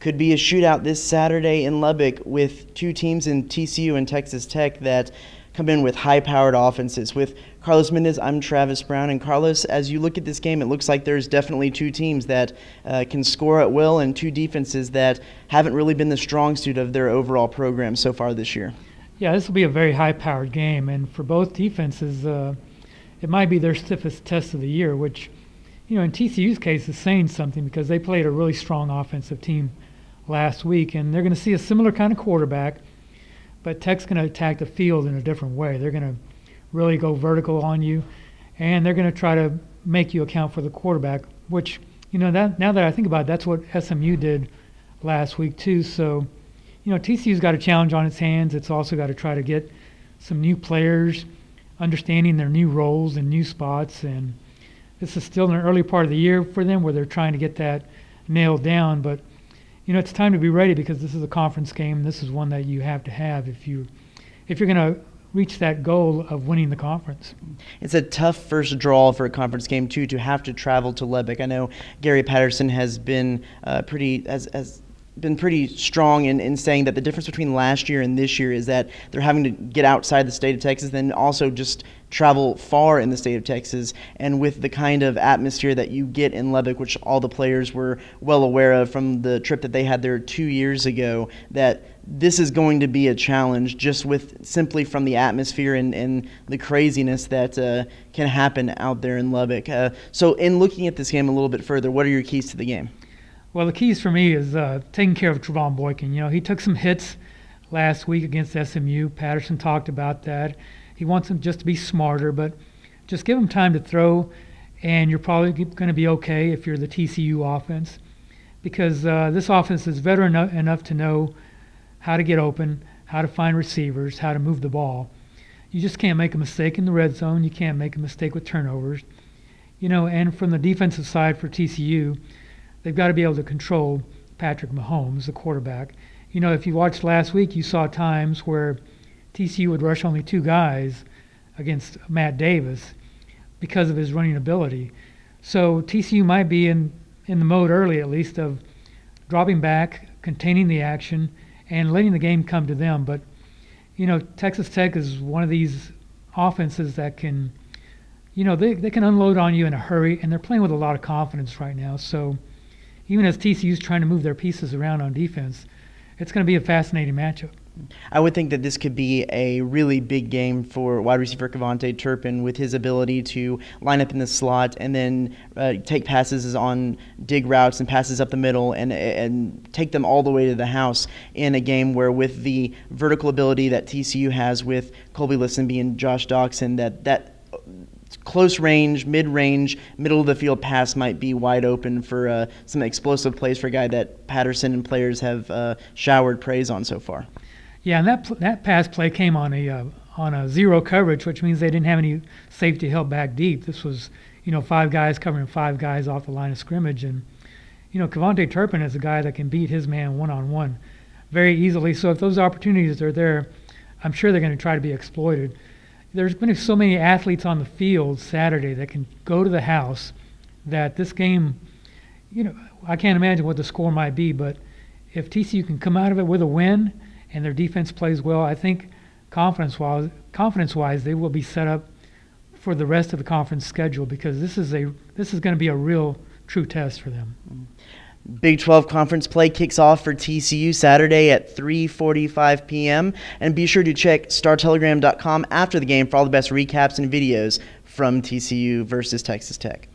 could be a shootout this Saturday in Lubbock with two teams in TCU and Texas Tech that come in with high-powered offenses. With Carlos Mendez, I'm Travis Brown. And Carlos, as you look at this game, it looks like there's definitely two teams that can score at will and two defenses that haven't really been the strong suit of their overall program so far this year. Yeah, this will be a very high-powered game, and for both defenses, it might be their stiffest test of the year, which, in TCU's case is saying something because they played a really strong offensive team last week, and they're going to see a similar kind of quarterback, but Tech's going to attack the field in a different way. They're going to really go vertical on you, and they're going to try to make you account for the quarterback, which, now that I think about it, that's what SMU did last week too. So, TCU's got a challenge on its hands. It's also got to try to get some new players, understanding their new roles and new spots, and this is still in the early part of the year for them where they're trying to get that nailed down. But, it's time to be ready because this is a conference game. This is one that you have to have if you're going to reach that goal of winning the conference. It's a tough first draw for a conference game too, to have to travel to Lubbock. I know Gary Patterson has been pretty strong in saying that the difference between last year and this year is that they're having to get outside the state of Texas, then also just travel far in the state of Texas. And with the kind of atmosphere that you get in Lubbock, which all the players were well aware of from the trip that they had there 2 years ago, that this is going to be a challenge just with simply from the atmosphere and the craziness that can happen out there in Lubbock. So in looking at this game a little bit further, what are your keys to the game? Well, the keys for me is taking care of Trevon Boykin. He took some hits last week against SMU. Patterson talked about that. He wants him just to be smarter, but just give him time to throw, and you're probably going to be okay if you're the TCU offense, because this offense is veteran enough to know how to get open, how to find receivers, how to move the ball. You just can't make a mistake in the red zone. You can't make a mistake with turnovers. And from the defensive side for TCU, they've got to be able to control Patrick Mahomes, the quarterback. If you watched last week, you saw times where TCU would rush only two guys against Matt Davis because of his running ability. So TCU might be in the mode early, at least, of dropping back, containing the action, and letting the game come to them. But, Texas Tech is one of these offenses that can, they can unload on you in a hurry, and they're playing with a lot of confidence right now. So even as TCU's trying to move their pieces around on defense, it's going to be a fascinating matchup. I would think that this could be a really big game for wide receiver Kevontae Turpin with his ability to line up in the slot and then take passes on dig routes and passes up the middle and take them all the way to the house in a game where, with the vertical ability that TCU has with Colby Listenby and Josh Doxson, that close range, mid-range, middle-of-the-field pass might be wide open for some explosive plays for a guy that Patterson and players have showered praise on so far. Yeah, and that pass play came on a zero coverage, which means they didn't have any safety help back deep. This was, five guys covering five guys off the line of scrimmage, and Kevontae Turpin is a guy that can beat his man one-on-one very easily. So if those opportunities are there, I'm sure they're going to try to be exploited. There's been so many athletes on the field Saturday that can go to the house that this game, I can't imagine what the score might be, but if TCU can come out of it with a win and their defense plays well, I think confidence-wise, they will be set up for the rest of the conference schedule, because this is going to be a real true test for them. Big 12 conference play kicks off for TCU Saturday at 3:45 p.m. And be sure to check StarTelegram.com after the game for all the best recaps and videos from TCU versus Texas Tech.